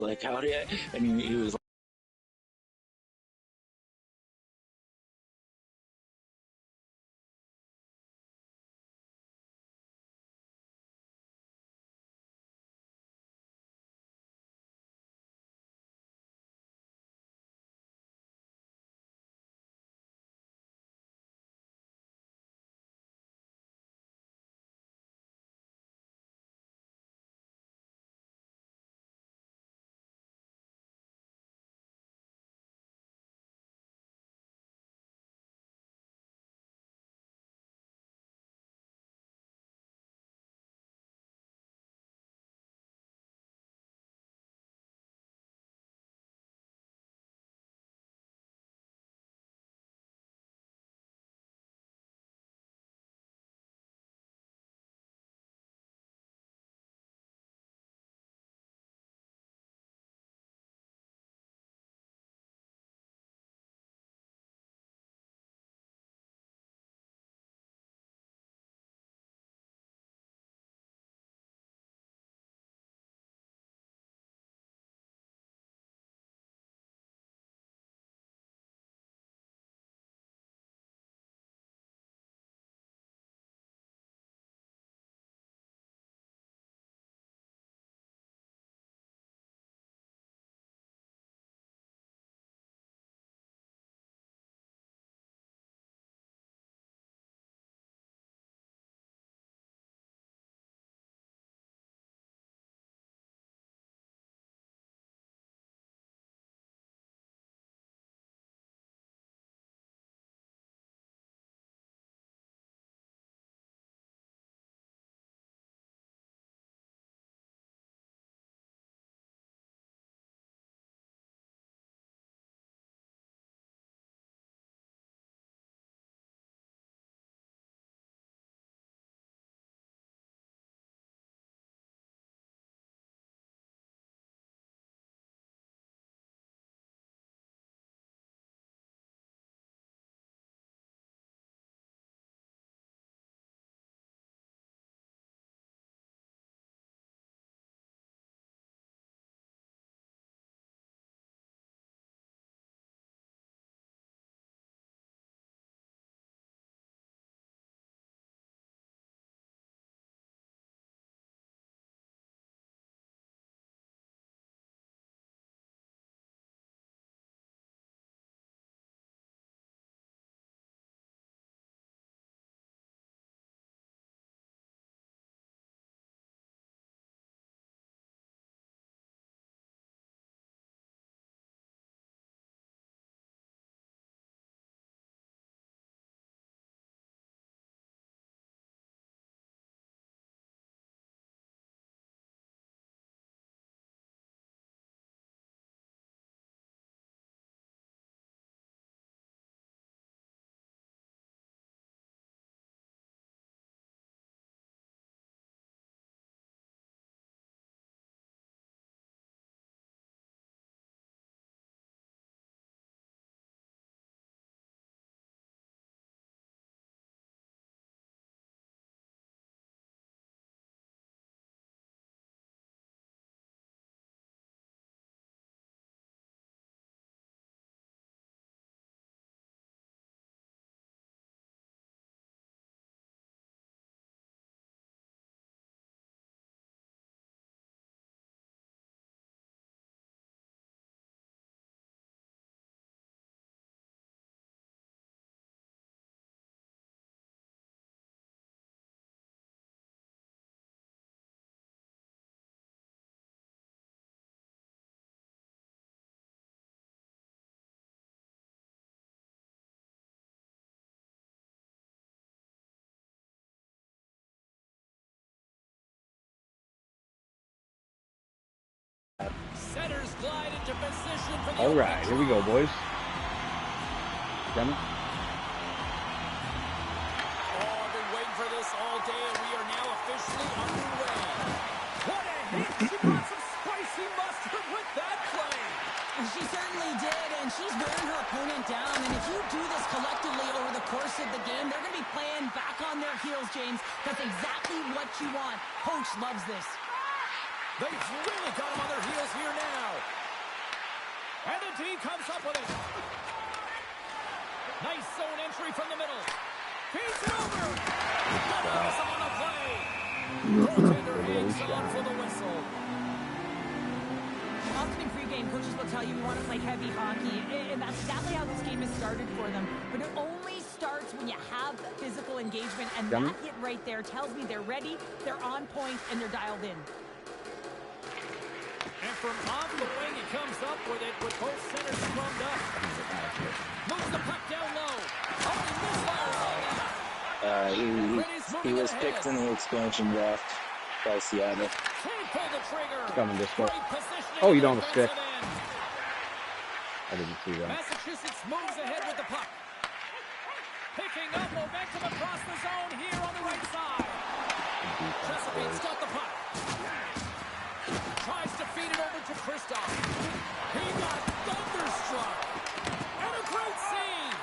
like, how did and he was Centers glide into position for the all right, here we go, boys. Coming. Oh, I've been waiting for this all day, and we are now officially underway. What a hit! She brought some spicy mustard with that play. She certainly did, and she's wearing her opponent down. And if you do this collectively over the course of the game, they're going to be playing back on their heels, James. That's exactly what you want. Coach loves this. They've really got him on their heels here now. And the D comes up with it. Nice zone entry from the middle. Feeds it over. Got on the play. Goaltender hangs on for the whistle. Often in pregame, coaches will tell you we want to play heavy hockey, and that's exactly how this game has started for them. But it only starts when you have physical engagement, and that hit right there tells me they're ready, they're on point, and they're dialed in. And from off the wing, he comes up with it with both centers scrummed up. Moves the puck down low. Oh, he misfires on that. He was picked in the expansion draft by Seattle. Can't pull the trigger. Coming this way. Great positioning Oh, you on don't the stick. defensive end. I didn't see that. Massachusetts moves ahead with the puck. Picking up momentum across the zone here on the right side. Chesapeake's got the puck. Tries to feed it over to Kristoff. He got thunderstruck. And a great save.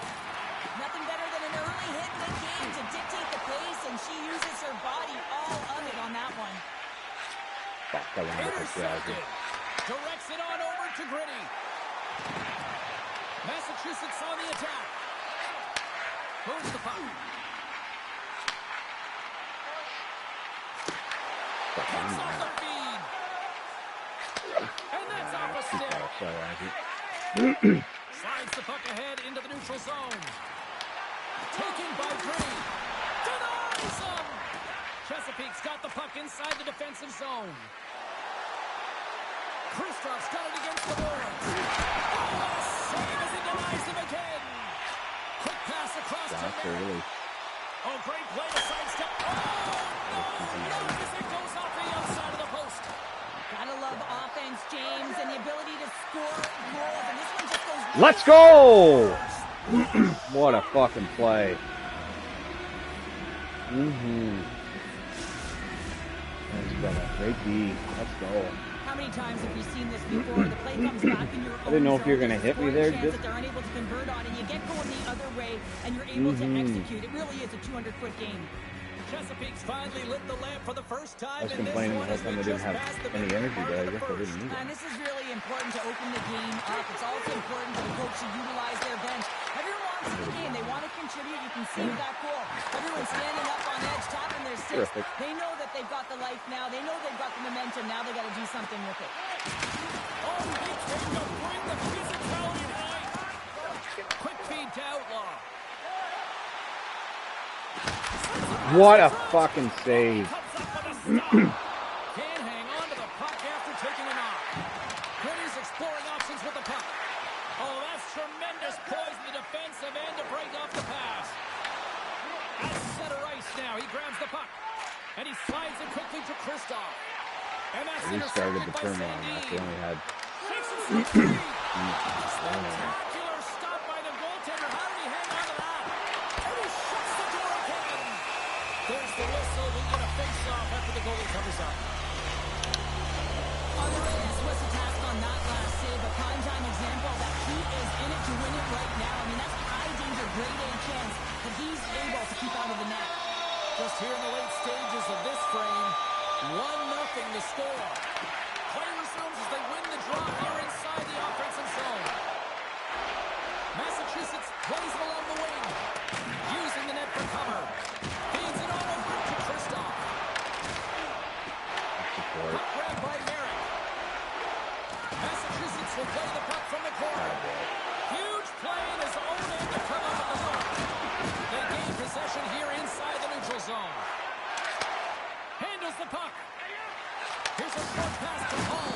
Nothing better than an early hit in the game to dictate the pace, and she uses her body all of it on that one. Fuck, I wanted to Intercepted. Directs it on over to Gritty. Massachusetts on the attack. Moves the puck. Cuts off the feed. And that's off a stick. Slides the puck ahead into the neutral zone. Taken by Gritty. Denies him. Chesapeake's got the puck inside the defensive zone. Kristoff's got it against the boards. Oh, save as he denies him again. Quick pass across to Merritt. Oh, great play to sidestep. Oh, no, as it goes off the outside of the post. Gotta love offense, James, and the ability to score goals, and this one just goes... Let's go! What a fucking play. That's got a great D. Let's go. How many times have we seen this before? The play comes back in your own I didn't know if you were zone. going to There's hit me a there. chance that they're unable to convert on, and you get going the other way, and you're able to execute. It really is a 200-foot game. Chesapeake's finally lit the lamp for the first time. I was complaining the whole time I didn't have any energy, but I guess I didn't need it. And this is really important to open the game up. It's also important for the coach to utilize their bench. Everyone wants in the game. They want to contribute. You can see that goal. Everyone's standing up on edge, tapping their sticks. Terrific. They know that they've got the life now. They know they've got the momentum. Now they got to do something with it. Oh, they came to bring the physicality tonight. Quick feed to Outlaw. What a fucking save. Can't hang on to the puck after taking a knock. Gritty's exploring options with the puck. Oh, that's tremendous poise in the defensive end to break off the pass. At center ice now, he grabs the puck. And he slides it quickly to Kristoff. And that's We started intercepted the by turn on that. They Sandin. only had... Spectacular stop by the goaltender. How did he hang on to that? And he shuts the door again. There's the whistle. We get a face-off after the goalie covers up. On the Reyes was a task on that last save, a prime-time example that he is in it to win it right now. I mean, that's a high-danger, grade-A chance that he's able to keep out of the net. Just here in the late stages of this frame, 1-0 to score. Play resumes as they win the draw here inside the offensive zone. Massachusetts plays it along the wing, using the net for cover. Feeds it on over to Kristoff. Puck grabbed by Merritt. Massachusetts will play the puck from the corner. Huge play in his own end to come up with the puck. They gain possession here inside the neutral zone. Handles the puck. Here's a short pass to Hull.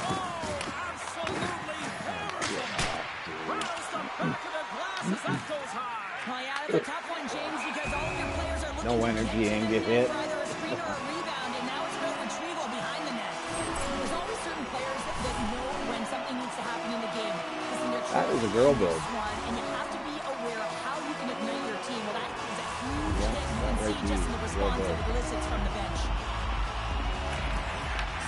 Oh, absolutely hammers him. Rattles the back of the glass as that goes high. Well, yeah, it's a tough one, James, because all of your players are looking No to energy get and to get the net hit. for either a screen or a rebound, and now it's about retrieval behind the net. There's always certain players that know when something needs to happen in the game. Listen, they're That was a girl build. one, and you have to be aware of how you can ignite your team. Well, that is a huge hit. You can right, see just in the response that it elicits from the bench.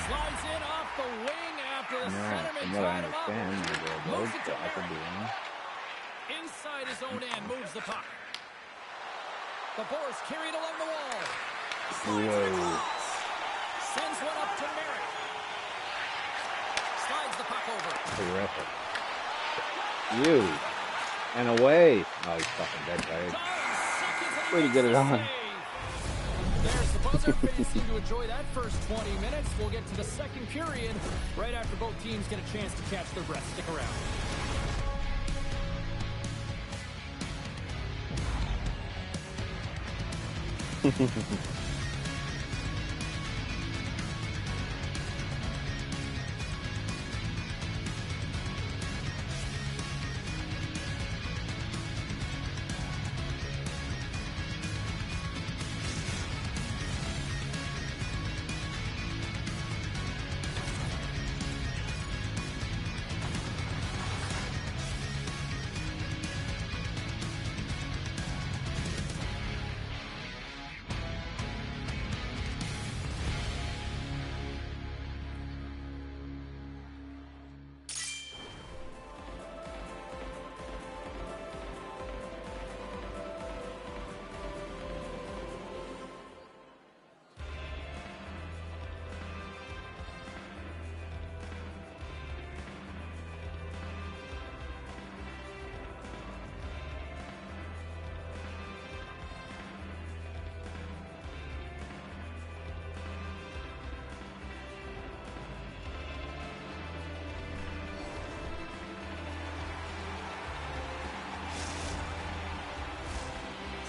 Slides in off the wing after the centerman From what I tied him up. understand, the girl build, Moves it to but I could be Merritt. wrong. Inside his own end, moves the puck. The Boars carried along the wall. Slides it across. Sends one up to Merritt. the puck over. Terrific. Beauty. And away. Oh, he's fucking dead, right? Way to get it on. There's the buzzer. Fans seem to enjoy that first 20 minutes. We'll get to the second period right after both teams get a chance to catch their breath. Stick around.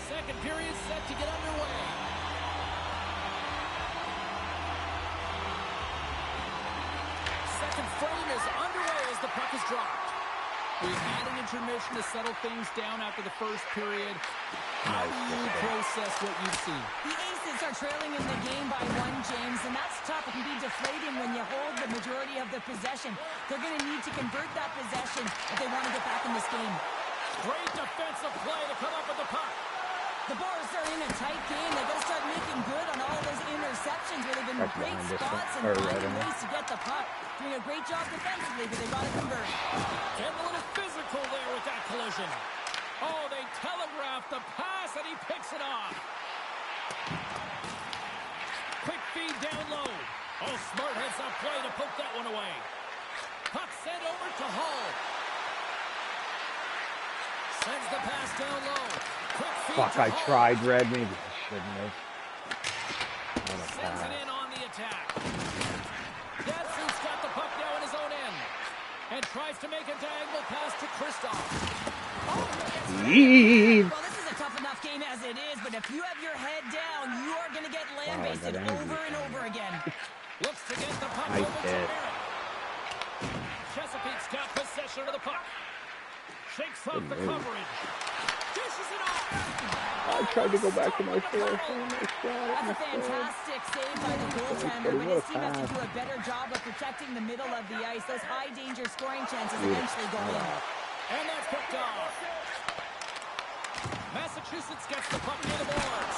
Second period set to get underway. Second frame is underway as the puck is dropped. We've had an intermission to settle things down after the first period. How do you process what you've seen? The Aces are trailing in the game by 1, James, and that's tough. It can be deflating when you hold the majority of the possession. They're going to need to convert that possession if they want to get back in this game. Great defensive play to come up with the puck. The Boars are in a tight game. They've got to start making good on all those interceptions where they've been in great spots and finding ways to get the puck. Doing a great job defensively, but they've got to convert. Getting a little physical there with that collision. Oh, they telegraphed the pass, and he picks it off. Quick feed down low. Oh, smart heads-up play to poke that one away. Puck sent over to Hall. Sends the pass down low. Quick feed Fuck, to I Hall. tried, Red. Maybe I shouldn't have. Sends it in on the attack. Datsuk's got the puck now in his own end. And tries to make a diagonal pass to Kristoff. Oh, Leave. well, this is a tough enough game as it is, but if you have your head down, you are going to get lambasted over and over again. Looks to get the puck Nice over to hit. Barrett. Chesapeake's got possession of the puck. Shakes off the coverage. Dishes it off. I tried to go back to my fourth. Oh my God. That's a fantastic save by the goaltender, but his team has to do a better job of protecting the middle of the ice. Those high-danger scoring chances eventually go in. And that's picked off. Massachusetts gets the puck near the boards.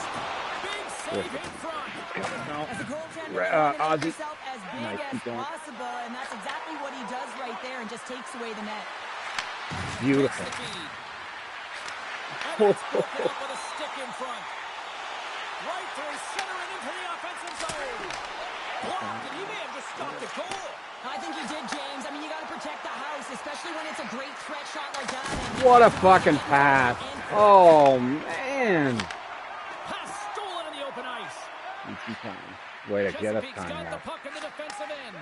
Big save in front. As a goaltender, Ozzy. himself as big as possible, and that's exactly what he does right there and just takes away the net. Beautiful. And it's broken up with a stick in front. Right through center and into the offensive zone. Blocked, and he may have just stopped the goal. I think he did, James. I mean, you got to protect the house, especially when it's a great threat shot like that. What a fucking pass. Oh, man. Pass stolen in the open ice. Way to get us Chesapeake's time got the out. puck in the defensive end.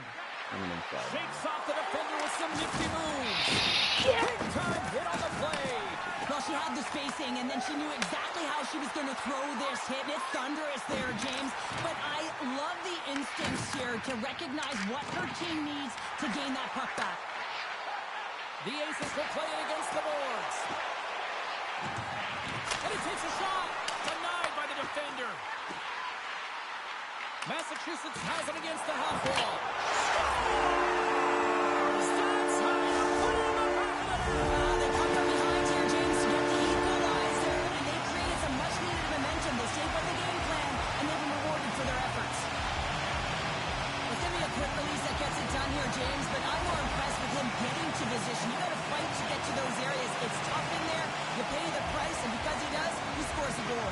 Coming inside. Shakes off the defender with some nifty moves. Big time hit on the play. Well, she had the spacing, and then she knew exactly how she was going to throw this hit. It's thunderous there, James. But I love the instincts here to recognize what her team needs to gain that puck back. The Aces will play it against the boards. And he takes a shot. Denied by the defender. Massachusetts has it against the half wall. Stands high, put it in the back of the net. They come from behind here, James, to get the equalizer, and they created some much-needed momentum. They stayed by the game plan, and they've been rewarded for their efforts. It's going to be a quick release that gets it done here, James, but I'm more impressed with him getting to position. You got to fight to get to those areas. It's tough in there. You pay the price, and because he does, he scores a goal.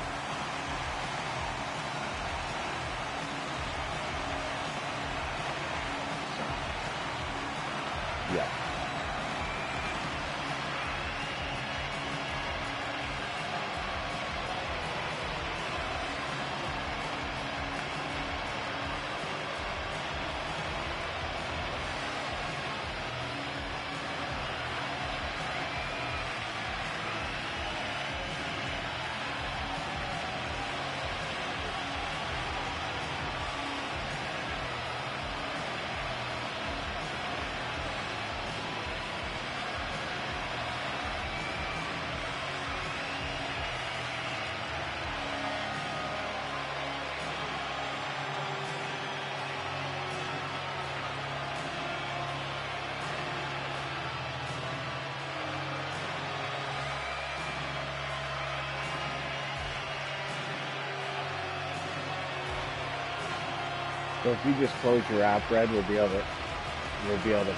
So if you just close your app, Red, we'll be able to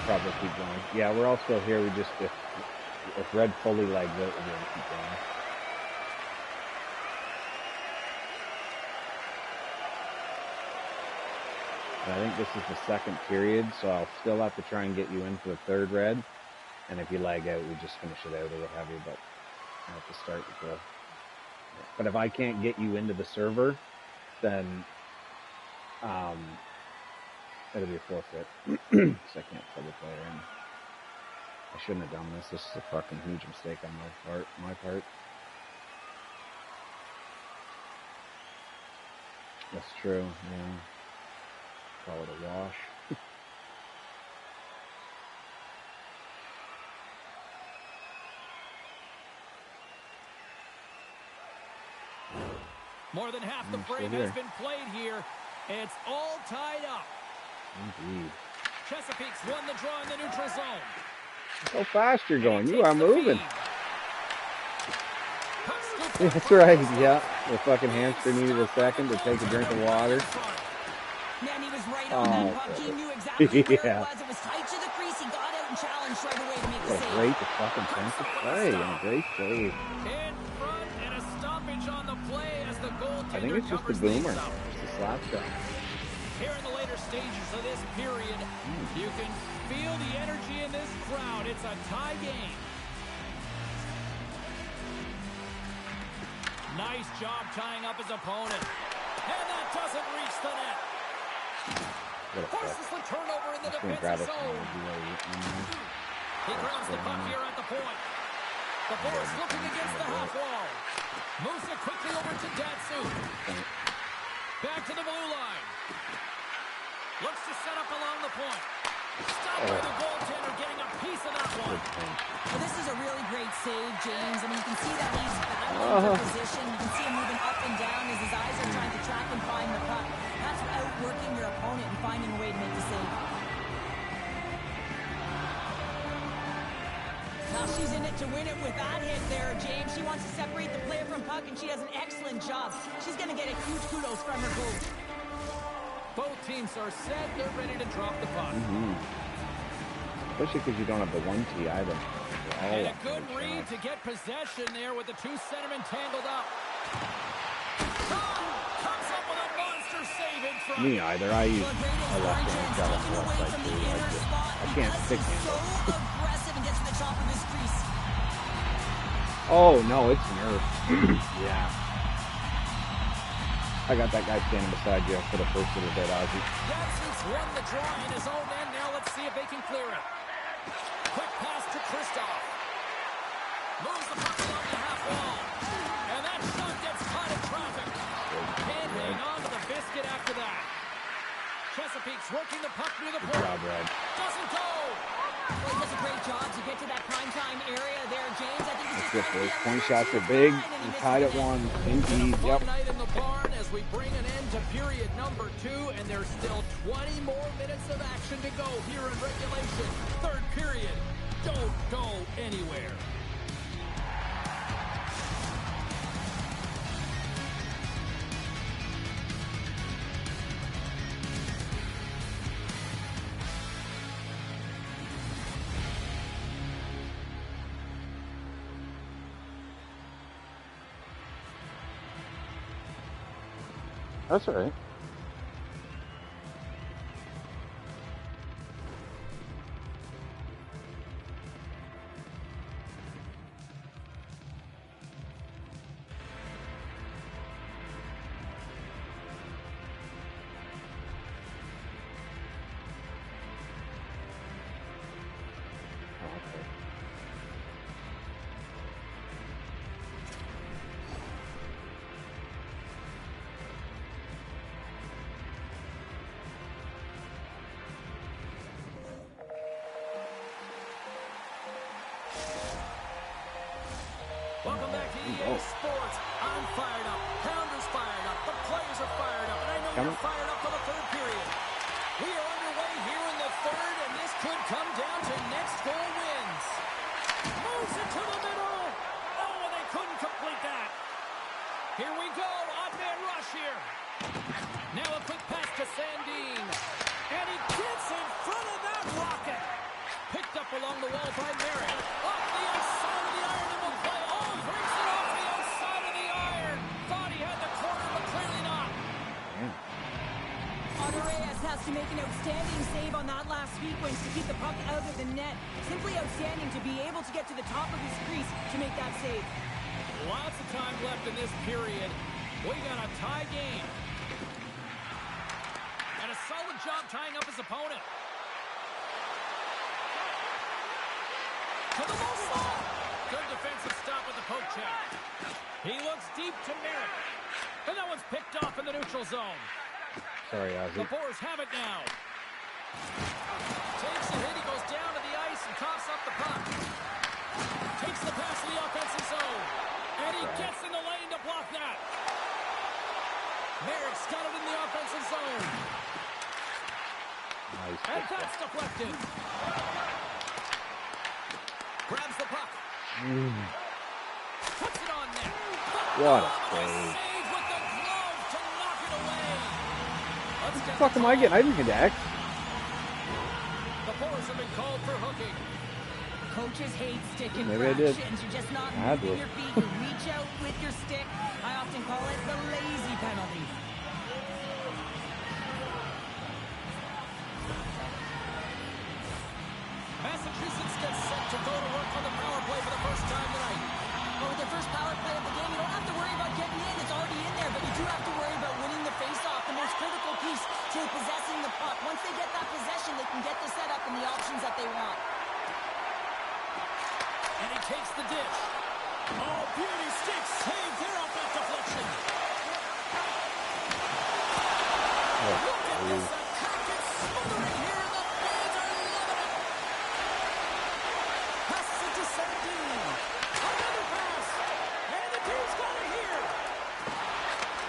probably keep going. Yeah, we're all still here. We just if Red fully legs out, we'll be able to keep going. And I think this is the second period, so I'll still have to try and get you in for the third, Red. And if you lag out, we just finish it out or what have you. But I have to start with the. But if I can't get you into the server, then it'll be a forfeit. So I can't plug the player in. I shouldn't have done this. This is a fucking huge mistake on my part. That's true, yeah. Call it a wash. More than half the frame has been played here. It's all tied up. Indeed. Chesapeake's won the draw in the neutral zone. How fast you're going. You are moving. That's right, yeah. The fucking hamster needed a second to take a drink of water. Man, he was right on that puck. He knew exactly where it was. It was tight to the crease. He got out and challenged right away to make the save. Great fucking defensive play and a great save. In front and a stoppage on the play as the goaltender I think it's just the boomer. Just the slap shot. Here in the later stages of this period, you can feel the energy in this crowd. It's a tie game. Nice job tying up his opponent. And that doesn't reach the net. Forces the turnover in the defensive zone. He grabs the puck here at the point. The Boars looking against the half wall. Moves it quickly over to Datsu. Back to the blue line. Looks to set up along the point. Stopped by the goaltender, getting a piece of that one. Well, this is a really great save, James. I mean, you can see that he's battling for position. You can see him moving up and down as his eyes are trying to track and find the puck. That's outworking your opponent and finding a way to make the save. Now she's in it to win it with that hit there, James. She wants to separate the player from puck, and she does an excellent job. She's going to get a huge kudos from her goal. Both teams are set. They're ready to drop the puck. Especially because you don't have the 1T either. And a good read to get possession there with the two centermen tangled up. Comes up with a monster save in front. Me either. I use a left-hand shot on the left side too. I can't stick handle. Aggressive and gets to the top of his crease. Oh no, it's nerfed. Yeah. I got that guy standing beside you for the first little bit, Ozzy. Jackson's won the draw in his own end. Now let's see if they can clear it. Quick pass to Kristoff. Moves the puck along the half wall. And that shot gets caught in traffic. Can't hang on to the biscuit after that. Chesapeake's working the puck near the point. Good job, Red. Doesn't go. Well, he does a great job to get to that primetime area there, James. I think he's just boys. Point shots are big. He tied at one. Indeed. Yep. Night in the barn as we bring an end to period number 2, and there's still 20 more minutes of action to go here in regulation. Third period. Don't go anywhere. That's all right. Welcome back to EA Sports. I'm fired up. Pounder's fired up. The players are fired up. And I know you're fired up for the third period. We are underway here in the third, and this could come down to next goal wins. Moves it to the middle. Oh, and they couldn't complete that. Here we go. Odd man rush here. Now a quick pass to Sandin. along the wall by Merritt. Off the outside of the iron and will play. Oh, brings it off the outside of the iron. Thought he had the corner, but clearly not. Reyes has to make an outstanding save on that last sequence to keep the puck out of the net. Simply outstanding to be able to get to the top of his crease to make that save. Lots of time left in this period. We got a tie game. And a solid job tying up his opponent. To the low slot. Good defensive stop with the poke check. He looks deep to Merritt. And that one's picked off in the neutral zone. Sorry, Ozzy. The Boars have it now. Takes a hit. He goes down to the ice and coughs up the puck. Takes the pass to the offensive zone. And he gets in the lane to block that. Merritt's got it in the offensive zone. Nice. And that's deflected. Grabs the puck. Puts it on net. What a save. Save with the glove to knock it away. What the fuck am I getting? I didn't get X. The Boars have been called for hooking. Coaches hate stick Maybe I did. infractions. You're just not I moving did. your feet. You reach out with your stick. I often call it the lazy penalty. Massachusetts gets set to go to work on the power play for the first time tonight. Well, with their first power play of the game, you don't have to worry about getting in. It's already in there, but you do have to worry about winning the face-off, the most critical piece to possessing the puck. Once they get that possession, they can get the setup and the options that they want. And he takes the dish. Oh, beauty stick save there off that deflection. Look at this attack. It's smothering here, and the fans are loving it. Passes it to Sardine. Another pass. And the team's got it here.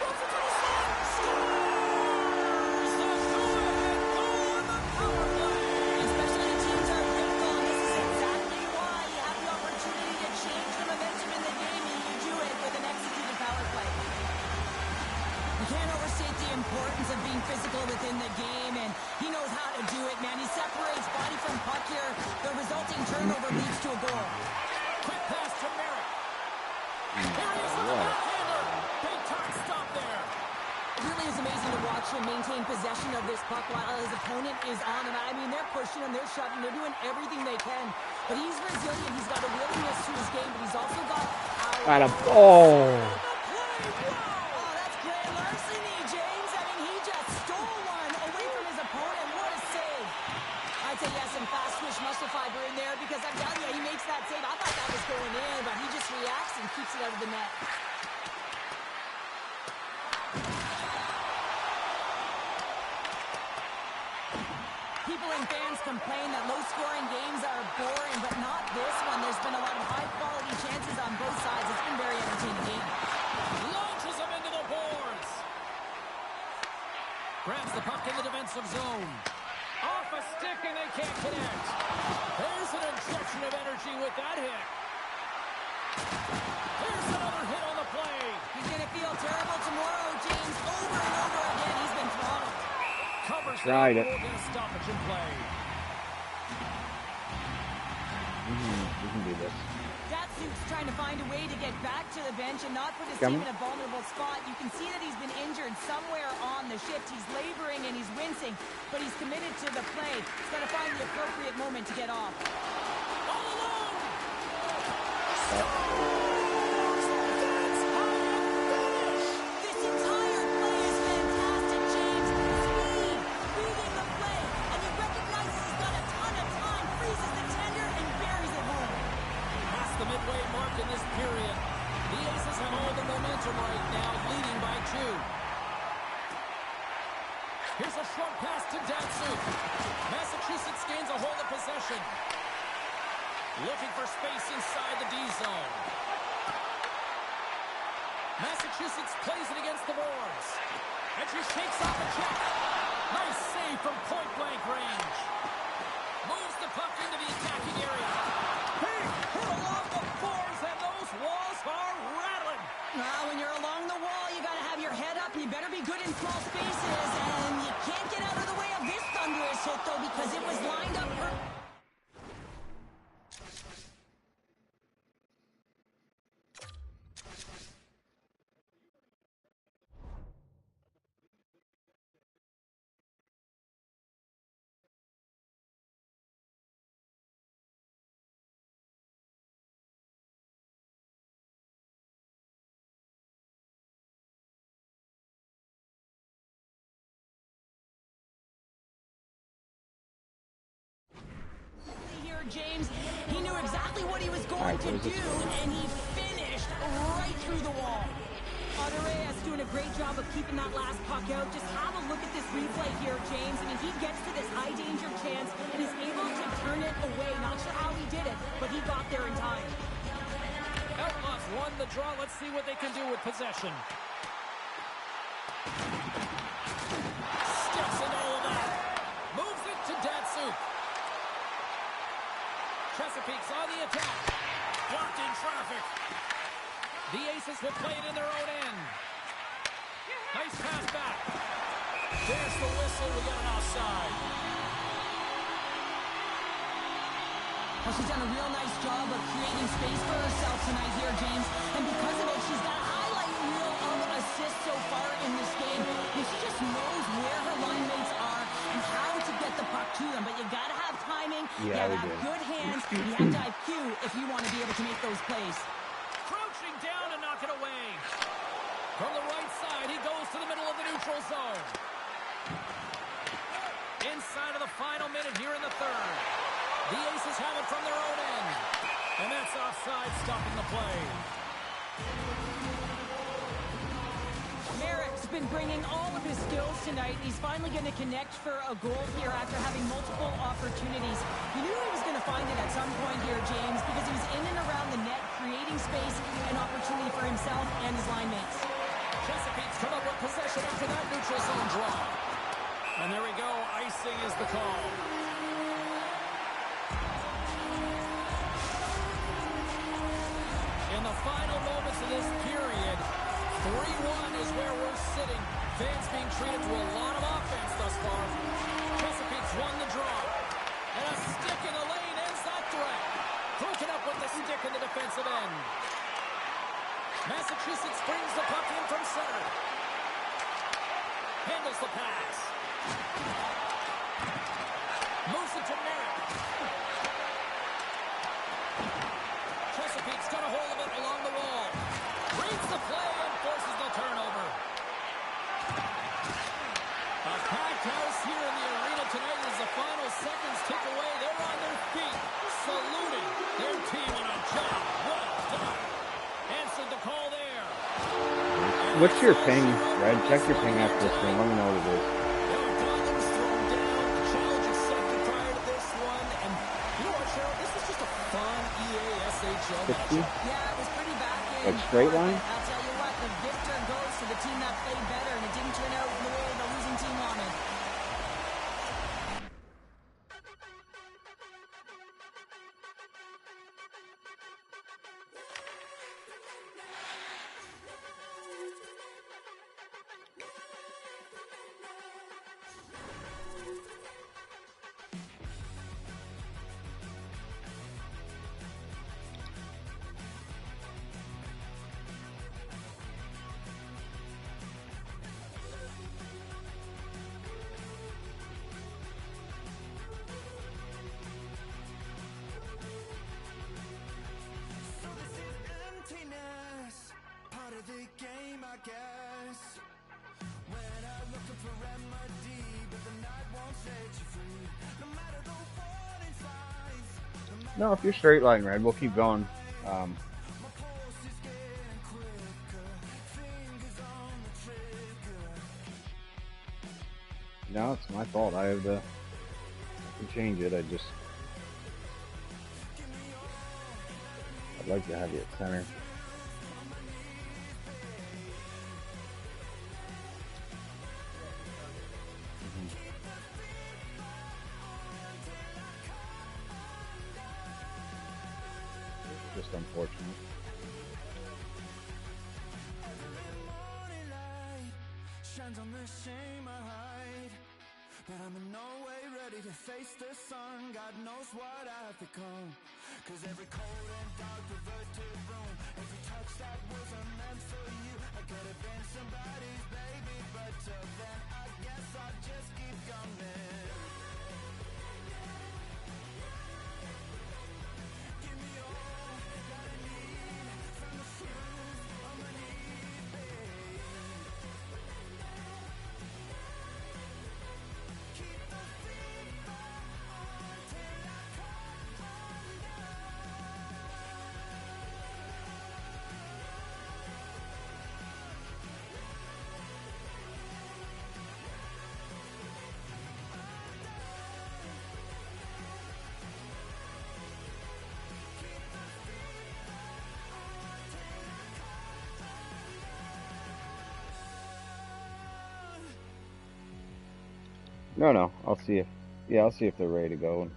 Goes it to the slot. Scores the go-ahead goal on the power play. Especially the teams are critical, and this is exactly why you have the opportunity to change the momentum in the game, and you do it with an executed power play. You can't overstate the importance of being physical within the game, and he knows how to do it, man. He separates body from puck here. The resulting turnover leads to a goal. Quick pass to Merritt. Here he is with the backhander. Big time stop there. It really is amazing to watch him maintain possession of this puck while his opponent is on him. I mean, they're pushing him, they're shoving, they're doing everything they can. But he's resilient, he's got a willingness to his game, but he's also got power. Got him. Oh. Oh, that's great larceny, James. I mean, he just stole one away from his opponent. What a save. I'd say yes, some fast switch muscle fiber in there because I'm telling you, he makes that save. I thought that was going in, but he just reacts and keeps it out of the net. People and fans complain that low-scoring games are boring, but not this one. There's been a lot of high-quality chances on both sides. It's been a very entertaining game. Launches him into the boards. Grabs the puck in the defensive zone. Off a stick and they can't connect. There's an injection of energy with that hit. Here's another hit on the play. He's going to feel terrible tomorrow, James. Over and over again, he's been throttled. Covers Tried it. We'll get a stoppage in play. We can do this. Datsuk's trying to find a way to get back to the bench and not put his team in a vulnerable spot. You can see that he's been injured somewhere on the shift. He's laboring and he's wincing, but he's committed to the play. He's got to find the appropriate moment to get off. All alone. This entire play is fantastic, James. Speed, reading the play, and he recognizes he's got a ton of time, freezes the tender, and buries it home. Past the midway mark in this period. The Aces have all the momentum right now, leading by 2. Here's a short pass to Datsuk. Massachusetts gains a hold of possession. Looking for space inside the D zone. Massachusetts plays it against the boards. And she shakes off a check. Nice save from point-blank range. Moves the puck into the attacking area. Hey, hit along the boards, and those walls are rattling. When you're along the wall, you got to have your head up. You better be good in small spaces, and you can't get out of the way of this thunderous hit, though, because it was lined up. here, James. He knew exactly what he was going to do, and he finished right through the wall. Reyes doing a great job of keeping that last puck out. Just have a look at this replay here, James. I mean, he gets to this high-danger chance and is able to turn it away. Not sure how he did it, but he got there in time. Outlaws won the draw. Let's see what they can do with possession. Steps into all of that. Moves it to Datsuk. Chesapeake's on the attack. Blocked in traffic. The Aces will play it in their own end. Nice pass back. There's the whistle. We got an offside. Well, she's done a real nice job of creating space for herself tonight here, James. And because of it, she's got a highlight reel of assists so far in this game. And she just knows where her line mates are and how to get the puck to them. But you got to have timing. You got to have good hands. You have to have Q if you want to be able to make those plays. Crouching down and knock it away. From the right side, he goes to the middle of the neutral zone. Inside of the final minute here in the third. The Aces have it from their own end. And that's offside, stopping the play. Merrick's been bringing all of his skills tonight. He's finally going to connect for a goal here after having multiple opportunities. You knew he was going to find it at some point here, James, because he was in and around the net, creating space and opportunity for himself and his line mates. Chesapeake's come up with possession after that neutral zone draw. And there we go. Icing is the call. In the final moments of this period, 3-1 is where we're sitting. Fans being treated to a lot of offense thus far. Chesapeake's won the draw. And a stick in the lane ends that threat. Broken up with the stick in the defensive end. Massachusetts brings the puck in from center. Handles the pass. Moves it to Merrick. Chesapeake's got a hold of it along the wall. Reads the play and forces the turnover. A packed house here in the arena tonight as the final seconds tick away. They're on their feet, saluting their team on a job well done. Answered the call there. What's your ping, Red? Check your ping after this thing. Let me know what it is. Gonzalez thrown down. The challenge accepted prior to this one. And you know what, Cheryl? This is just a fun EASHL 60? matchup. Yeah, it was pretty back in. Like straight line? I'll tell you what, the victor goes to the team that played better, and it didn't turn out the way the losing team wanted. The game, I guess. When I'm looking for remedy, but the night won't set you free. No matter the warning signs. No, if you're straight line, Red, we'll keep going. My pulse is getting quicker. Fingers on the trigger. No, it's my fault. I can change it. I'd like to have you at center. Just unfortunate. Morning light shines on the shame I hide, but I'm in no way ready to face the sun. God knows what I've become. 'Cause every cold and dark perverted room, every touch that wasn't meant for you, I could have been somebody's baby, but till then I guess I'll just keep coming. Give me all that I need from the fruit of my need, babe. Keep the fever on till I come. No. I'll see if they're ready to go.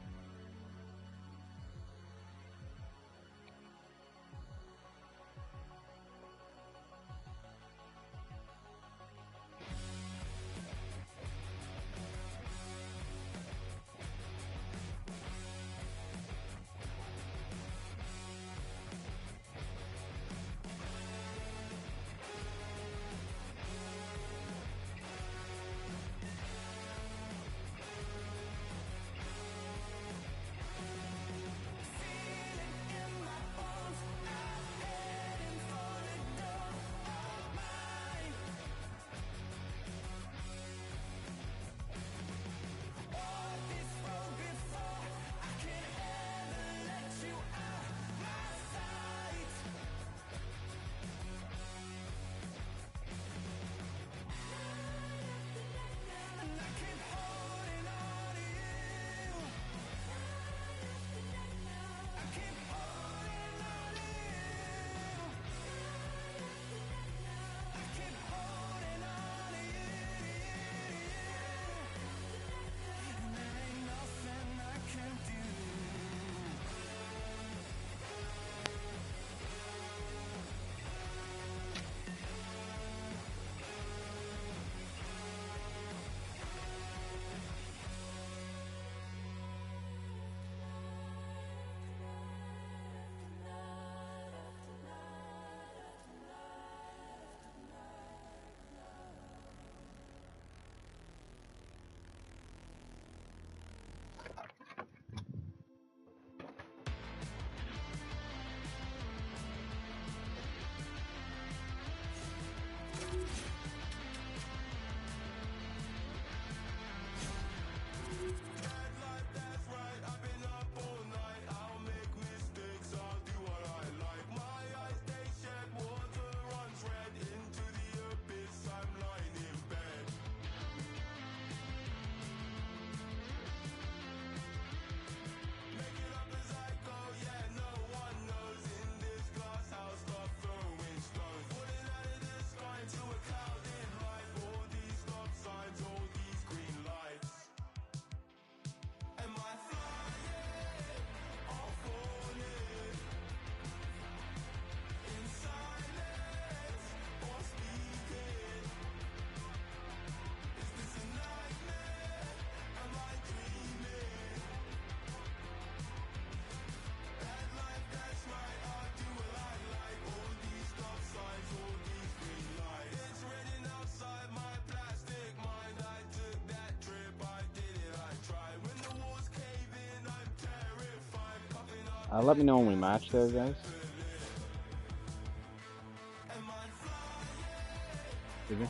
Let me know when we match there, guys. Did you?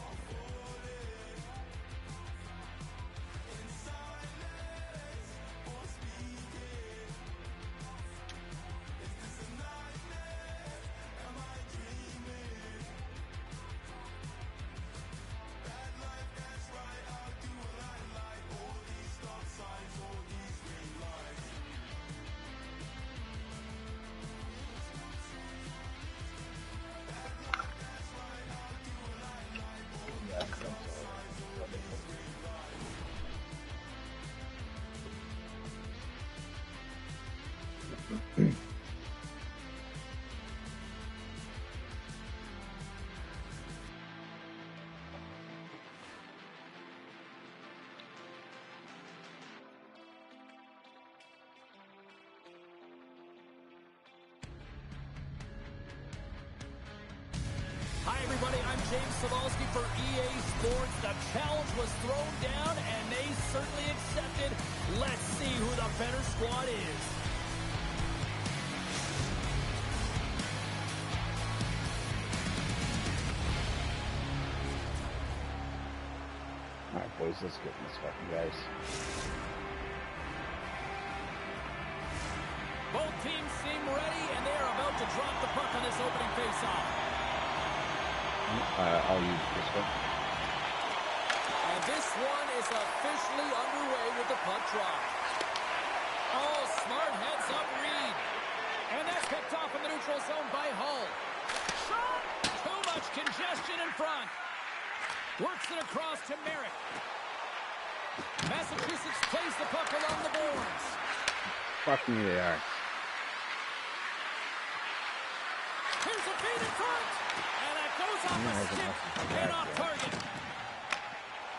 Hi, everybody. I'm James Cebulski for EA Sports. The challenge was thrown down, and they certainly accepted. Let's see who the better squad is. All right, boys, let's get this fucking guys. Both teams seem ready, and they are about to drop the puck on this opening faceoff. I'll use this one. And this one is officially underway with the puck drop. Oh, smart heads-up read. And that's picked off in the neutral zone by Hull. Shot! Too much congestion in front. Works it across to Merrick. Massachusetts plays the puck along the boards. Fuck me, they are. Here's a feed in front. And it goes off the stick and off target.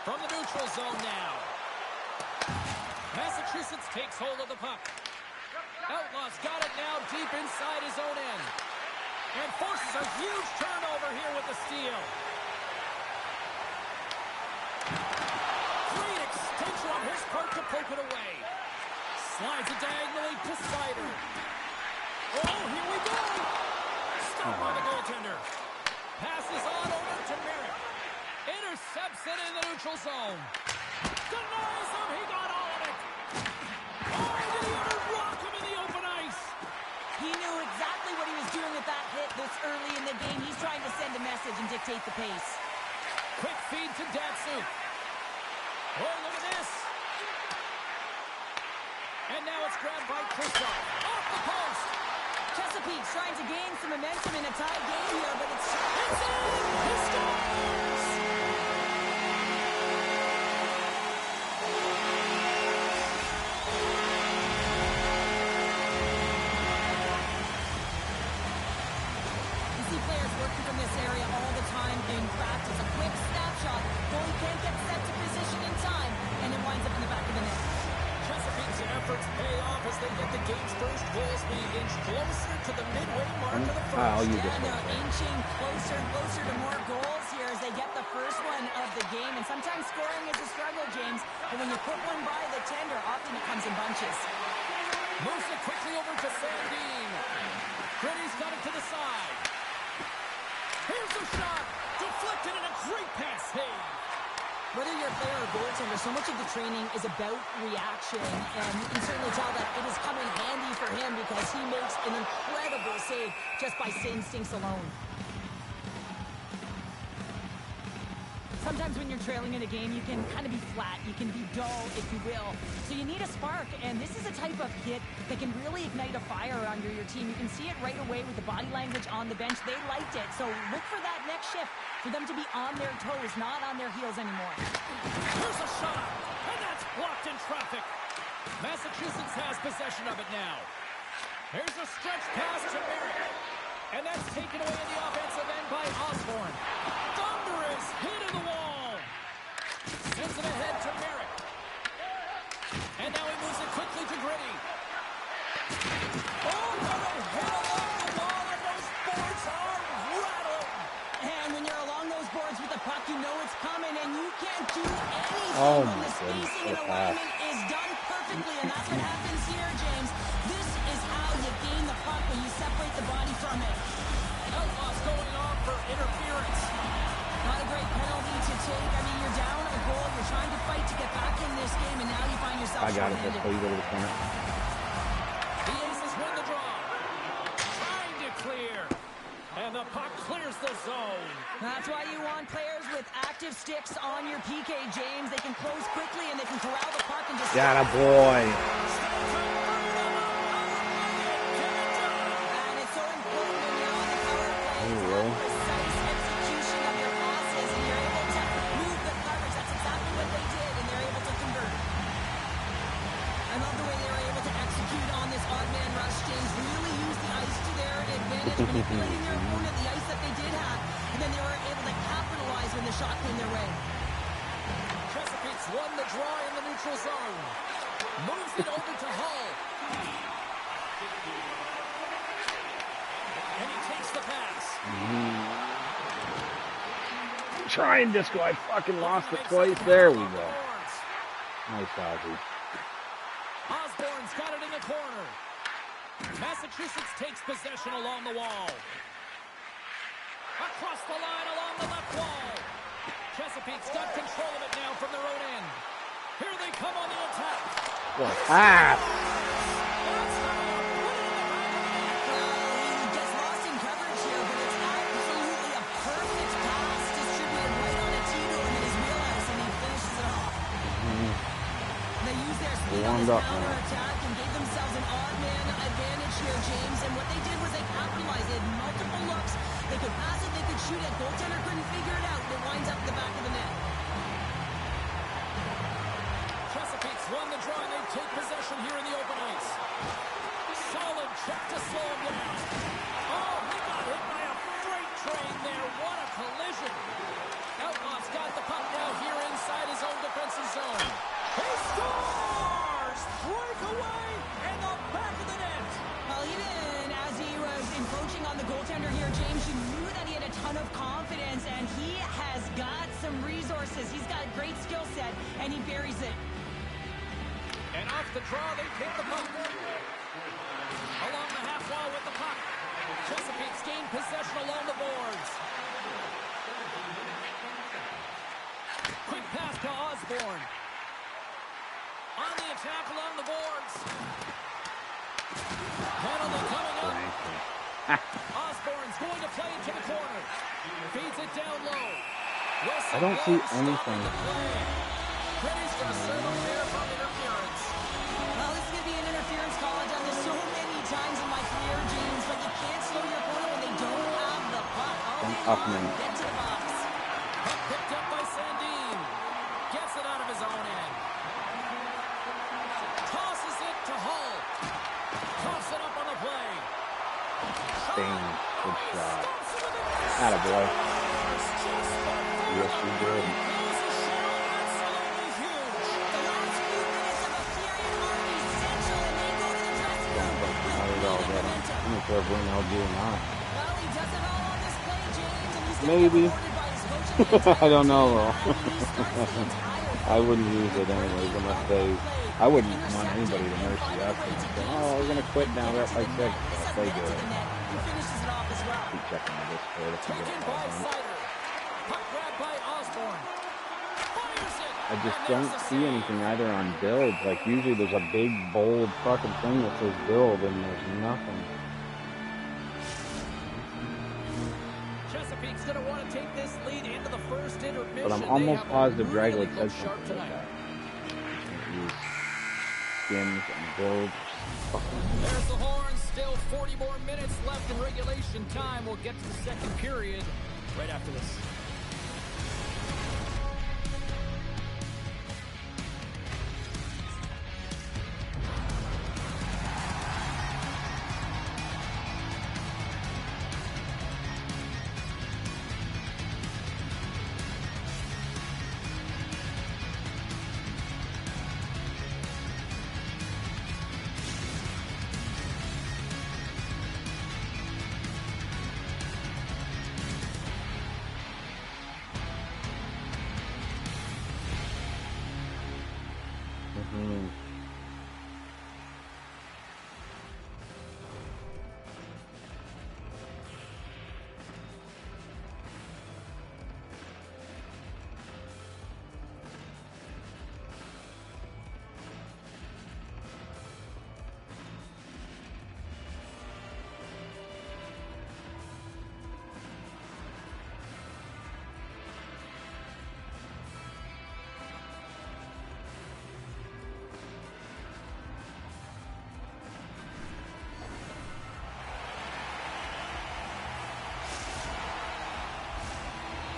From the neutral zone now. Massachusetts takes hold of the puck. Outlaw's got it now deep inside his own end. And forces a huge turnover here with the steal. Great extension on his part to poke it away. Slides it diagonally to Sider. Oh, here we go. Stop by the goaltender. Passes on over to Merrick. Intercepts it in the neutral zone. Denies him. He got all of it. Oh, did he ever rock him in the open ice? He knew exactly what he was doing with that hit this early in the game. He's trying to send a message and dictate the pace. Quick feed to Datsuk. Oh, look at this. And now it's grabbed by Kristoff. Off the post. Chesapeake's trying to gain some momentum in a tie game here, but it's in! He scores! You see players working from this area all the time in practice. A quick snapshot. Goalie can't get set to position in time, and it winds up in the back of the net. Chesapeake's efforts pay off as they get the game's first goals being inched closer to the midway mark of the first. Inching closer and closer to more goals here as they get the first one of the game. And sometimes scoring is a struggle, James. But when you put one by the tender, often it comes in bunches. Moves it quickly over to Sandin. Gritty's got it to the side. Here's the shot. Deflected and a great pass save. Whether you're a player or goaltender, so much of the training is about reaction, and you can certainly tell that it has come in handy for him because he makes an incredible save just by instincts alone. Sometimes when you're trailing in a game, you can kind of be flat, you can be dull, if you will. So you need a spark, and this is a type of hit that can really ignite a fire under your team. You can see it right away with the body language on the bench. They liked it, so look for that next shift, for them to be on their toes, not on their heels anymore. Here's a shot, and that's blocked in traffic. Massachusetts has possession of it now. Here's a stretch pass to Merrick, and that's taken away in the offensive end by Osborne. Thunderous hit in the wall. Sends it ahead to Merrick. And now he moves it quickly to Gritty. Oh, what a hit along the wall, and those boards are rattling. And when you're along those boards with the puck, you know it's coming, and you can't do anything when the spacing and alignment is done perfectly, and that's what happens here, James. This is how you gain the puck when you separate the body from it. Outlaw's going off for interference. Not a great penalty to take. I mean, you're down a goal. You're trying to fight to get back in this game, and now you find yourself I got it. short-handed. Let's go to the corner. The Aces win the draw. Trying to clear. And the puck clears the zone. That's why you want players with active sticks on your PK, James. They can close quickly, and they can corral the puck and just... Got a boy. And it's so important when you're on the power play to have precise execution of your passes, and you're able to move the coverage. That's exactly what they did, and they're able to convert. I love the way they were able to execute on this odd man rush, James. Really use the ice to their advantage, manipulating their opponent, the ice that they did have, and then they were able to capitalize when the shot came their way. Chesapeake's won the draw in the neutral zone. Moves it over to Hull. And he takes the pass. Trying Disco. I fucking lost it twice. There we go. Nice, Ozzy. Osborne's got it in the corner. Massachusetts takes possession along the wall. Across the line along the left wall. Chesapeake's got control of it now from their own end. Here they come on the attack. What a pass. He gets lost in coverage here, but it's absolutely a perfect pass distributed right on a tee to him in his wheelhouse, and he finishes it off. They used their speed on this counter-attack and gave themselves an odd man advantage here, James, and what they did was they capitalized. They had multiple looks. They could pass it, they could shoot it. Goaltender couldn't figure it out, and it winds up in the back of the net. won the draw, and they take possession here in the open ice. Solid check to slow him down. Oh, he got hit by a freight train there. What a collision. Outlaw's got the puck now here inside his own defensive zone. He scores! Breakaway in the back of the net. Well, even as he was encroaching on the goaltender here, James, you knew that he had a ton of confidence, and he has got some resources. He's got a great skill set, and he buries it. And off the draw, they take the puck. Along the half wall with the puck. Chesapeake's gained possession along the boards. Quick pass to Osborne. On the attack along the boards. Penalty coming up. Osborne's going to play into the corner. Feeds it down low. I don't see anything. Pretty's going to serve up there from interference. Well, this is going to be an interference call. I've done this so many times in my career, James, but you can't slow your opponent when they don't have the puck. All day long, get to the box. Puck picked up by Sandin. Gets it out of his own end. Tosses it to Hull. Coughs it up on the play. Spain, good shot. Attaboy. Yes, you did. I'm not sure if we're now doing not. Maybe. I don't know. I wouldn't use it anyways unless they. I wouldn't want anybody to mercy us and say, "Oh, we're gonna quit now. We're up like 6." If they do it. Keep checking the Discord if you get it. I just don't see anything either on builds. Like usually there's a big bold fucking thing that says build and there's nothing. Chesapeake's going to want to take this lead into the first intermission. But I'm almost positive Dragwood said something like that. Use skins and builds. There's the horn. Still 40 more minutes left in regulation time. We'll get to the second period right after this.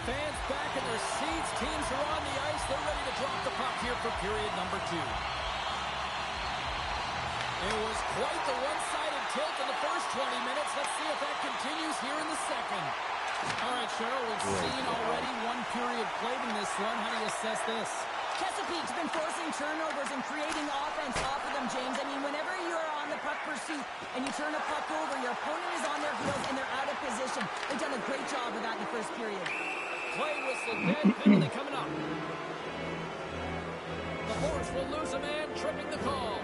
Fans back in their seats. Teams are on the ice. They're ready to drop the puck here for period number 2. It was quite the one-sided tilt in the first 20 minutes. Let's see if that continues here in the second. All right, Cheryl, we've seen already one period played in this one. How do you assess this? Chesapeake's been forcing turnovers and creating offense off of them, James. I mean, whenever you're on the puck pursuit and you turn a puck over, your opponent is on their heels and they're out of position. They've done a great job of that in the first period. Play whistle dead. Penalty coming up. The Horse will lose a man, tripping the call.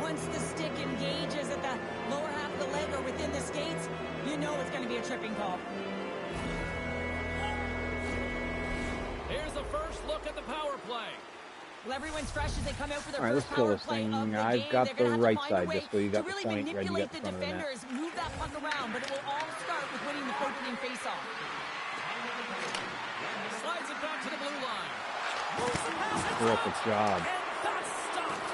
Once the stick engages at the lower half of the leg or within the skates, you know it's going to be a tripping call. Here's the first look at the power play. Well, everyone's fresh as they come out for their All right, first let's kill power this play thing. of the I've game. got They're the gonna have right to find a side way just so you got to the really point ready to manipulate get the in front of the net. defenders, move that puck around, but it will all start with winning the opening faceoff. Slides it back to the blue line. Terrific job. That's stopped.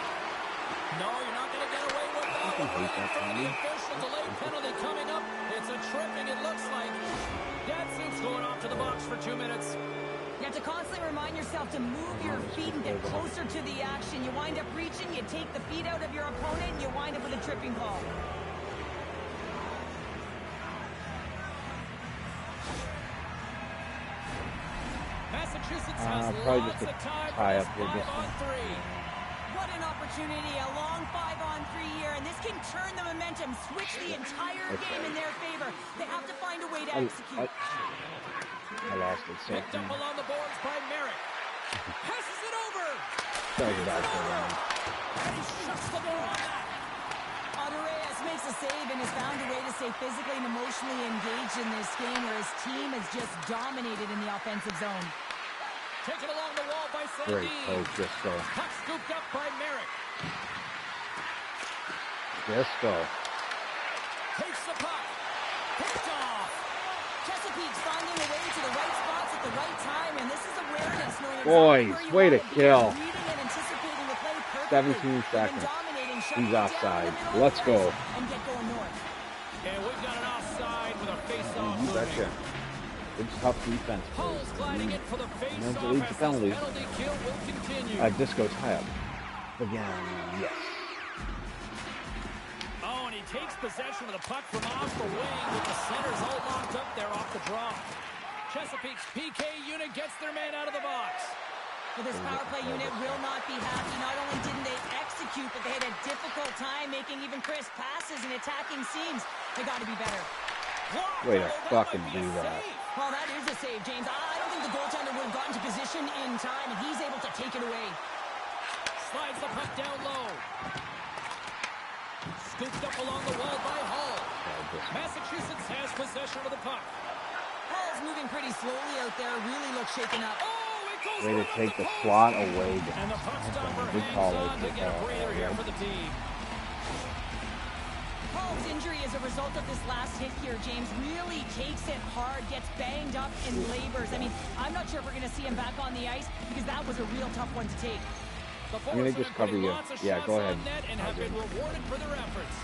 No, you're not going to get away with that. I hate that From the penalty. official delay penalty coming up. It's a tripping, it looks like. Datsuk's going off to the box for 2 minutes. You have to constantly remind yourself yourself to move your feet and get closer to the action. You wind up reaching, you take the feet out of your opponent, and you wind up with a tripping call. Massachusetts has probably lots just of time tie for up this here, just 5-on-3. What an opportunity, a long 5-on-3 here, and this can turn the momentum, switch the entire game in their favor. They have to find a way to execute. I lost it. So Picked up along the boards by Merrick. Passes it over. sorry about that. And he shuts the door on that. Reyes makes a save and has found a way to stay physically and emotionally engaged in this game where his team has just dominated in the offensive zone. Taken along the wall by Great Sandin. poke, Disco. Puck scooped up by Merrick. Disco. Takes the puck. Picked off. Chesapeake's finding a way to the right spots at the right time, and this is awareness, knowing exactly Boys, where you way want to be, kill. reading and anticipating the play perfectly. 17 seconds. Dominating, shutting He's it down offside. in the middle of Let's the go. ice and get going north. And we've got an offside with a face-off You moving. betcha. Good tough defense. Hull's gliding in for the No face-off delete as the this penalty. penalty kill will continue. Disco tie up. Again, yes. Oh, and he takes possession of the puck from off the wing with the centers all locked up there off the draw. Chesapeake's PK unit gets their man out of the box. Well, this power play unit will not be happy. Not only didn't they execute, but they had a difficult time making even crisp passes and attacking seams. They got to be better. Way to That fucking might be do a that. save. Well, that is a save, James. I don't think the goaltender would have gotten to position in time, and he's able to take it away. Slides the puck down low. Scooped up along the wall by Hull. Massachusetts has possession of the puck. Hull's moving pretty slowly out there. Really looks shaken up. Oh, it goes Way to right off take the post. slot away. And the puck stopper Good hangs call on out to to get a breather here for the team. Hull's injury as a result of this last hit here, James, really takes it hard, gets banged up and labors. I mean, I'm not sure if we're going to see him back on the ice because that was a real tough one to take. The I'm going to Force just have cover put you. lots of Yeah, shots go on ahead. net and have been rewarded for their efforts.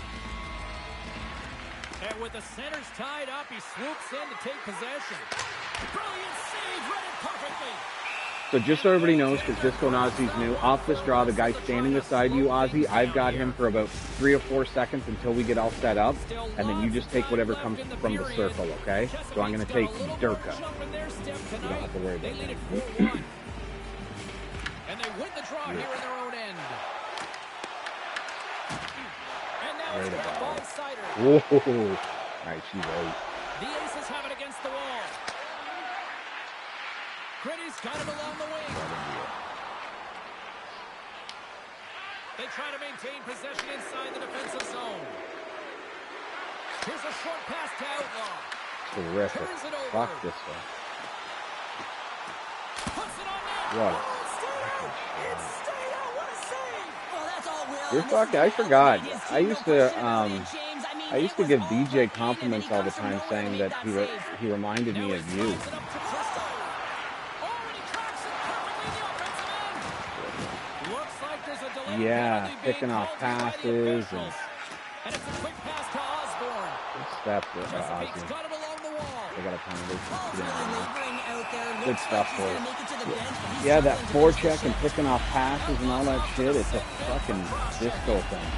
And with the centers tied up, he swoops in to take possession. Brilliant save, read it perfectly. So just so everybody knows, because Disco and Ozzy's new, off this draw, the guy standing beside you, Ozzy, I've got him for about 3 or 4 seconds until we get all set up, and then you just take whatever comes from the circle, okay? So I'm going to take Durka. You don't have to worry about that. And they win the draw here in their own end. And now it's Right grabbed about by it. Sider. Whoa. All right, she's right. The Aces have it against the wall. Gritty's got him along the wing. They try to maintain possession inside the defensive zone. Here's a short pass to Outlaw. Terrific. Turns it over. Fuck this one. Puts it on net. What? Oh, it stayed out. It stayed out. What a save. Well, that's all Will. You're And this fucked. is I what forgot. made his I team, used no to, question about it, James. I mean, I used it to was give all BJ but in, compliments and all he the comes from time, nowhere saying to that make that save. he reminded Now me he of you. slides it up to Christo. Oh, and he cracks it perfectly in the offensive end. Looks like there's a delay Yeah, penalty being picking off called here by the passes officials. And it's a quick pass to Osborne. Good step for Chesapeake's Ozzy. got him along the wall. They got a penalty. Hull's really laboring out there. Good Looks stuff, like he's boys. gonna make it to the bench, but he's Yeah, that struggling to forecheck finish the and shift. picking off passes and all that shit, it's a fucking Disco thing.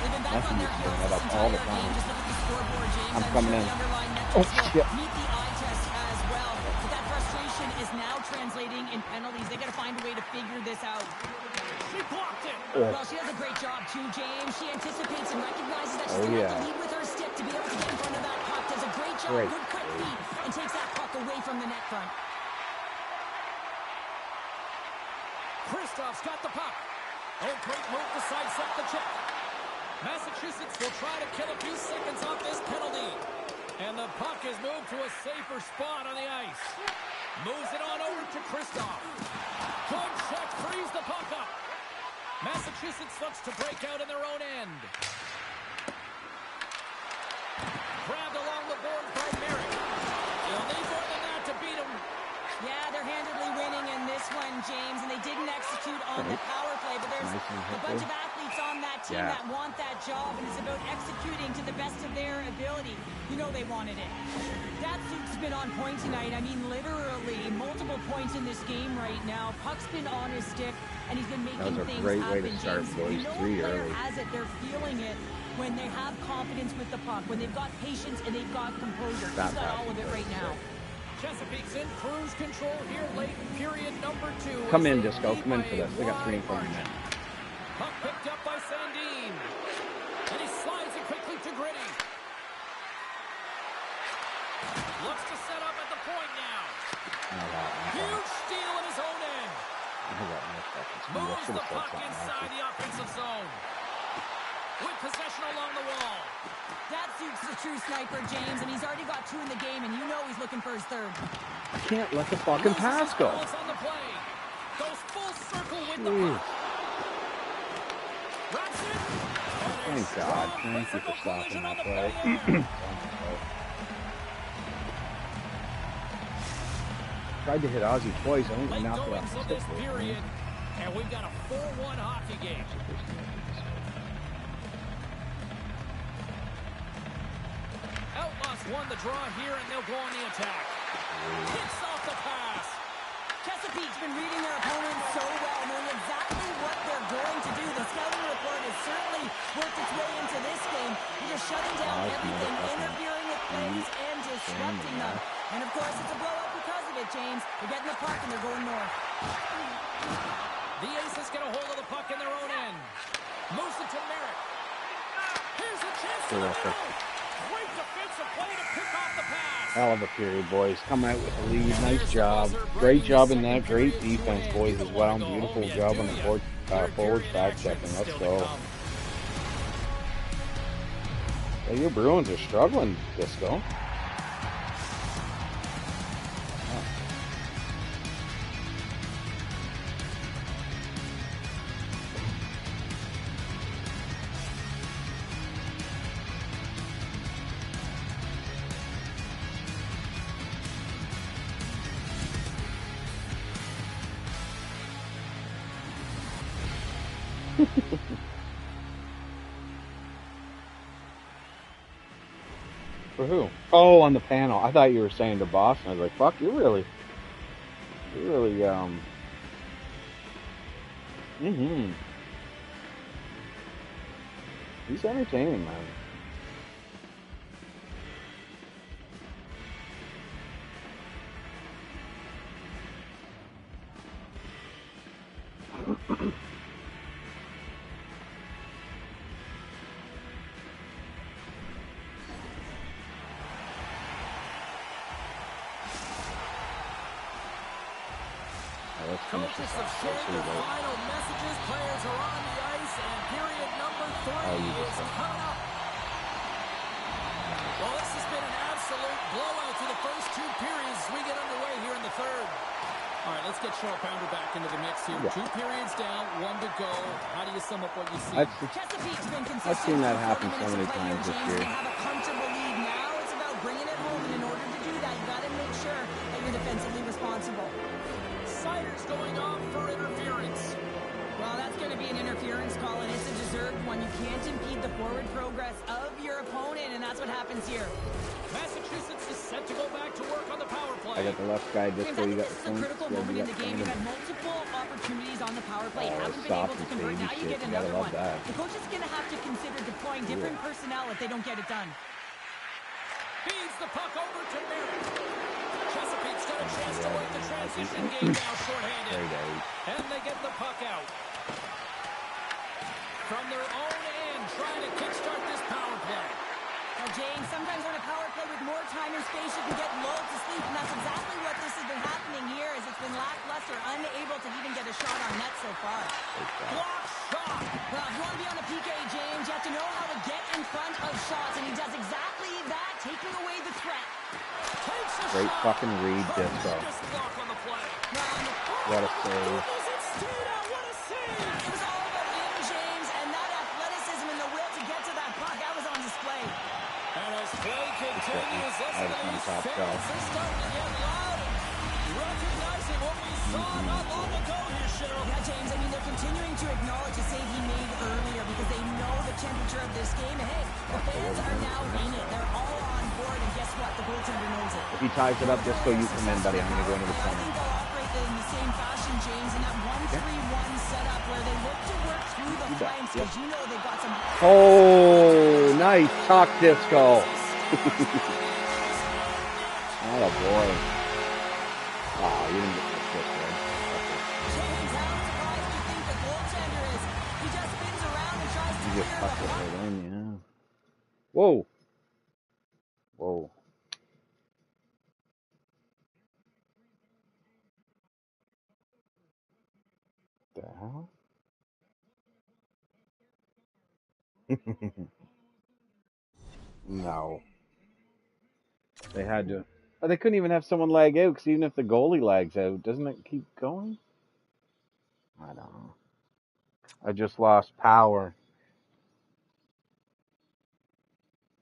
They've been back Nothing on you their can bring heels that this up all the entire time. game. Just look at the scoreboard, James. I'm I'm coming sure in. the underlying Oh, metrics will shit. meet the eye test as well. But that frustration is now translating in penalties. They got to find a way to figure this out. She blocked it. Oh. Well, she does a great job too, James. She anticipates and recognizes that she's Oh, going to yeah. have to lead with her stick to be able to get in front of that puck. Does a great job, Great. good quick feet, and takes that puck away from the net front. Kristoff's got the puck. Oh, great move to sidestep the chip. Massachusetts will try to kill a few seconds off this penalty. And the puck is moved to a safer spot on the ice. Moves it on over to Kristoff. Good check, frees the puck up. Massachusetts looks to break out in their own end. Grabbed along the board by Merrick. They'll need more than that to beat him. Yeah, they're handedly winning in this one, James, and they didn't execute on the power play, but there's Nice and a bunch hit of athletes athletes on that team that want that job, and it's about executing to the best of their ability. You know they wanted it. Datsyuk's been on point tonight. I mean, literally multiple points in this game right now. Puck's been on his stick, and he's been making things happen. That was a great way to start, James, boys. you know, 3 player early. has it. They're feeling it when they have confidence with the puck, when they've got patience and they've got composure. He's got all of it right now. Chesapeake's in cruise control here late in period number 2. Come in, Disco. Come in for this. They got 3 and 4 minutes. Puck picked up by Sandin. And he slides it quickly to Gritty. Looks to set up at the point now. Huge steal in his own end. Moves the puck inside the offensive zone. With possession along the wall. Datsyuk's a true sniper, James, and he's already got 2 in the game, and you know he's looking for his 3rd. I can't let the fucking pass go. On the play. Goes full circle with the puck. Wraps it. Thank God. Thank you for stopping that play. Tried to hit Ozzy twice. I think we knocked it off the stick. Period, and we've got a 4-1 hockey game. Outlaws won the draw here, and they'll go on the attack. Hits off the pass. Chesapeake's been reading their opponents so well, knowing exactly what they're going to do. The scouting report has certainly worked its way into this game. They're shutting down everything, interfering with plays, and disrupting them. And of course, it's a blowout because of it, James. They're getting the puck, and they're going north. The Aces get a hold of the puck in their own end. Moves it to Merrick. Here's a chance to the middle. Great defensive play to pick off the pass. Hell of a period, boys. Coming out with the lead. Nice job. Great job in that. Great defense, boys, as well. Beautiful job on the forward back checking. Let's go. Well, your Bruins are struggling, Disco. For who? Oh, on the panel. I thought you were saying to Boston. I was like, fuck, you're really, He's entertaining, man. Coaches have shared their final messages. Players are on the ice, and period number 3 is coming up. Well, this has been an absolute blowout through the first 2 periods as we get underway here in the 3rd. All right, let's get Short Pounder back into the mix here. 2 periods down, 1 to go. How do you sum up what you see? Chesapeake's been consistent. I've seen that happen so many times this year. They have a comfortable lead now. It's about bringing it home, and in order to do that, you got to make sure that you're defensively responsible. Siders going off for interference. Well, that's going to be an interference call, and it's a deserved one. You can't impede the forward progress of your opponent, and that's what happens here. Massachusetts is set to go back to work on the power play. I got the left guy just so you got the This is a critical moment in the game. You've had multiple opportunities on the power play. Haven't been able to convert. Now you get another one. The coach is going to have to consider deploying different personnel if they don't get it done. Feeds the puck over to Merrick. Chesapeake's got a chance to work the transition game now shorthanded. And they get the puck out. From their own end, trying to kickstart this power play. Now, James, sometimes on a power play with more time and space, you can get lulled to sleep, and that's exactly what this has been happening here, as it's been lackluster, unable to even get a shot on net so far. Block shot. Well, if you want to be on a PK, James, you have to know how to get in front of shots, and he does exactly that, taking away the threat. Great fucking read, Disco. What a save. What a save. It was all about him, James, and that athleticism and the will to get to that puck, that was on display. And as play continues, listen to these fans. They're starting to get loud, recognizing what we saw not long ago here, Cheryl. Yeah, James, I mean, they're continuing to acknowledge the save he made earlier because they know the temperature of this game. Hey, the fans are now in it. They're all on board, and guess what? The goaltender knows it. If he ties it up, just go you come in, buddy. I'm going to go into the I corner. think they'll operate in the same fashion, James, in that 1-3-1 setup where they look to work through the flanks because you know they've got some... Oh, nice talk disco. Oh, boy. Oh, you didn't get the stick, man. James, how surprised do you think the goaltender is? He just spins around and tries to You just clear tucked the it puck. right in, yeah. Whoa. Whoa. The hell? No. They had to. Oh, they couldn't even have someone lag out because even if the goalie lags out, doesn't it keep going? I don't know. I just lost power.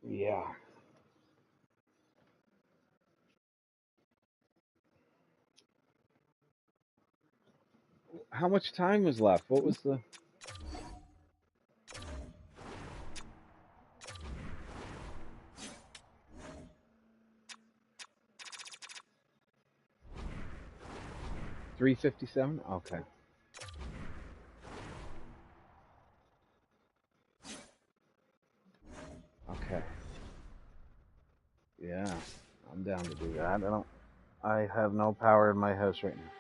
Yeah. How much time was left? What was the... $3:57? Okay. Okay. Yeah, I'm down to do that. I have no power in my house right now.